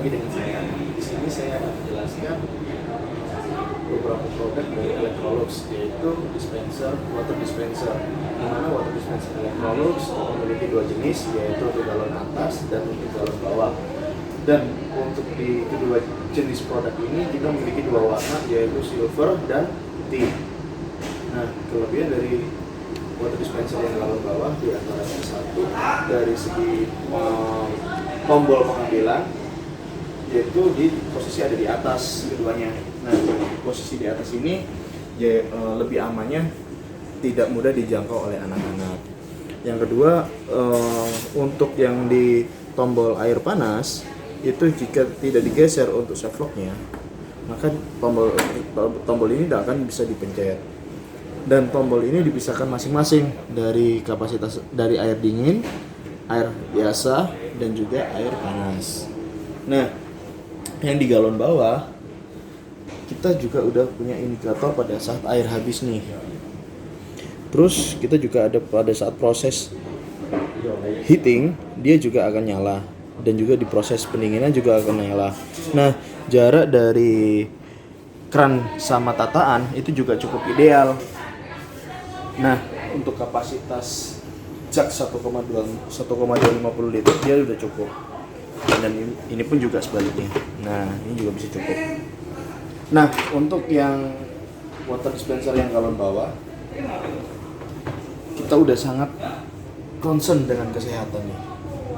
lagi dengan saya. Di sini saya akan menjelaskan beberapa produk dari Electrolux, yaitu water dispenser. Di mana water dispenser Electrolux memiliki dua jenis, yaitu untuk galon atas dan untuk galon bawah. Dan untuk di kedua jenis produk ini kita memiliki dua warna, yaitu silver dan putih. Nah, kelebihan dari water dispenser yang galon bawah di antaranya satu dari segi tombol pengambilan, yaitu di posisi ada di atas keduanya. Nah, posisi di atas ini ya, lebih amannya, tidak mudah dijangkau oleh anak-anak. Yang kedua, untuk yang di tombol air panas itu jika tidak digeser untuk save locknya, maka tombol ini tidak akan bisa dipencet. Dan tombol ini dipisahkan masing-masing dari kapasitas dari air dingin, air biasa, dan juga air panas. Nah, yang di galon bawah kita juga udah punya indikator pada saat air habis nih. Terus kita juga ada pada saat proses heating, dia juga akan nyala, dan juga di proses pendinginan juga akan nyala. Nah, jarak dari keran sama tataan itu juga cukup ideal. Nah, untuk kapasitas jak 1,250 liter dia udah cukup. Dan ini pun juga sebaliknya. Nah, ini juga bisa cukup. Nah, untuk yang water dispenser yang galon bawah, kita udah sangat concern dengan kesehatannya.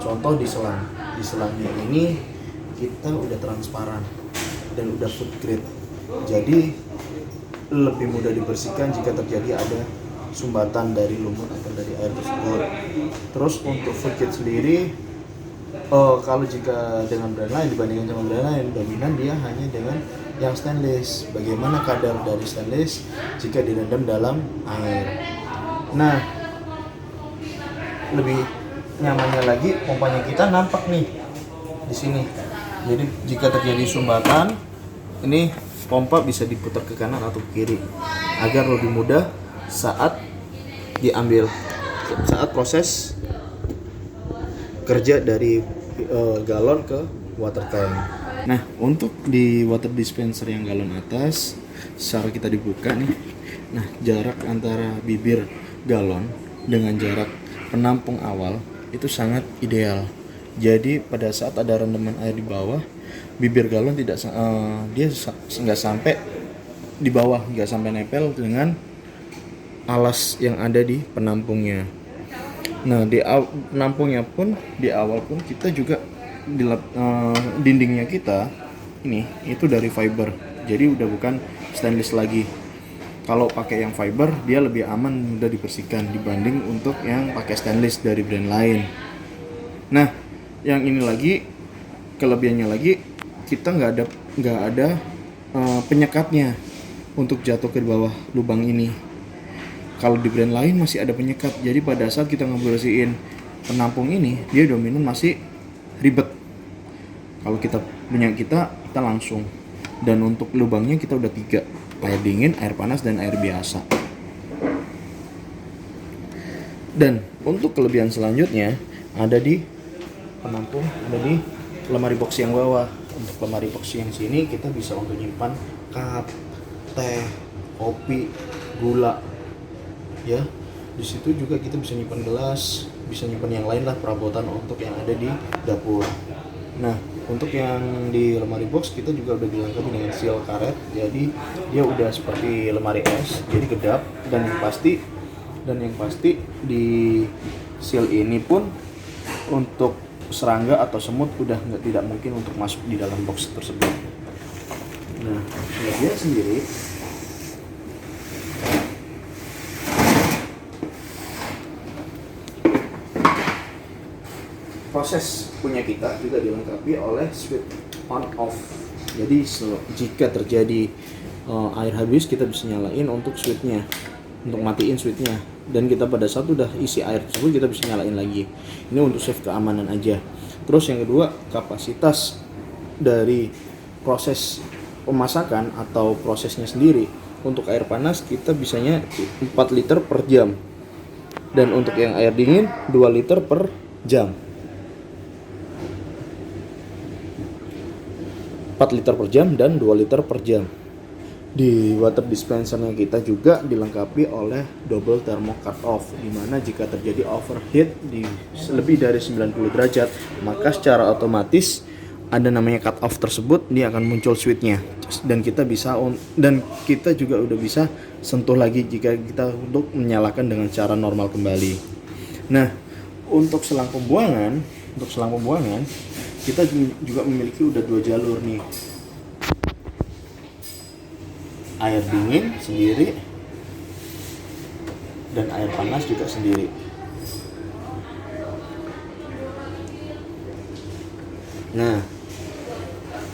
Contoh di selang. Di selangnya ini kita udah transparan dan udah food grade. Jadi lebih mudah dibersihkan jika terjadi ada sumbatan dari lumut atau dari air tersebut. Terus untuk food grade sendiri, kalau jika dengan brand lain dibandingkan dengan brand lain, dominan dia hanya dengan yang stainless. Bagaimana kadar dari stainless jika direndam dalam air? Nah, lebih nyamannya lagi pompanya kita nampak nih di sini. Jadi jika terjadi sumbatan, ini pompa bisa diputar ke kanan atau ke kiri agar lebih mudah saat diambil, saat proses kerja dari galon ke water tank. Nah, untuk di water dispenser yang galon atas, secara kita dibuka nih. Nah, jarak antara bibir galon dengan jarak penampung awal itu sangat ideal. Jadi pada saat ada rendaman air di bawah, bibir galon tidak dia nggak sampai di bawah, nggak sampai nempel dengan alas yang ada di penampungnya. Nah, di penampungnya pun di awal pun kita juga dindingnya kita ini itu dari fiber, jadi udah bukan stainless lagi. Kalau pakai yang fiber dia lebih aman, mudah dibersihkan dibanding untuk yang pakai stainless dari brand lain. Nah, yang ini lagi kelebihannya lagi, kita nggak ada penyekatnya untuk jatuh ke bawah lubang ini. Kalau di brand lain masih ada penyekat, jadi pada saat kita ngebersihin penampung ini, dia dominan masih ribet. Kalau kita punya kita langsung. Dan untuk lubangnya kita udah 3, air dingin, air panas, dan air biasa. Dan untuk kelebihan selanjutnya ada di penampung, ada di lemari box yang bawah. Untuk lemari box yang sini kita bisa untuk nyimpan cup, teh, kopi, gula. Ya, di situ juga kita bisa nyimpan gelas, bisa nyimpan yang lain lah, perabotan untuk yang ada di dapur. Nah, untuk yang di lemari box kita juga udah dilengkapi dengan seal karet, jadi dia udah seperti lemari es, jadi kedap. Dan yang pasti di seal ini pun untuk serangga atau semut udah tidak mungkin untuk masuk di dalam box tersebut. Nah, dia sendiri proses punya kita juga dilengkapi oleh switch on off. Jadi jika terjadi air habis, kita bisa nyalain untuk switchnya, untuk matiin switchnya. Dan kita pada saat udah isi air tersebut kita bisa nyalain lagi. Ini untuk save keamanan aja. Terus yang kedua, kapasitas dari proses pemasakan atau prosesnya sendiri. Untuk air panas kita bisanya 4 liter per jam. Dan untuk yang air dingin 2 liter per jam. 4 liter per jam dan 2 liter per jam. Di water dispensernya kita juga dilengkapi oleh double thermo cut off, di mana jika terjadi overheat di lebih dari 90 derajat, maka secara otomatis ada namanya cut off tersebut, dia akan muncul switchnya, dan kita juga udah bisa sentuh lagi jika kita untuk menyalakan dengan cara normal kembali. Nah, untuk selang pembuangan kita juga memiliki udah 2 jalur nih. Air dingin sendiri dan air panas juga sendiri. Nah,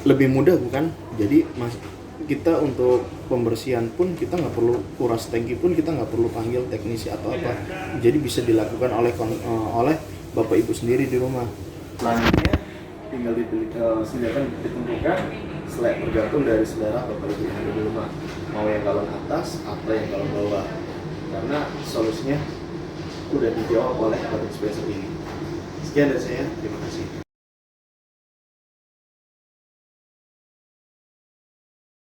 lebih mudah bukan? Jadi kita untuk pembersihan pun kita nggak perlu kuras tangki, pun kita nggak perlu panggil teknisi atau apa. Jadi bisa dilakukan oleh bapak ibu sendiri di rumah. Selanjutnya tinggal ditentukan tergantung dari selera bapak ibu yang ada di rumah, mau yang galon atas atau yang galon bawah, karena solusinya udah dijawab oleh water dispenser ini. Sekian dari saya, terima kasih.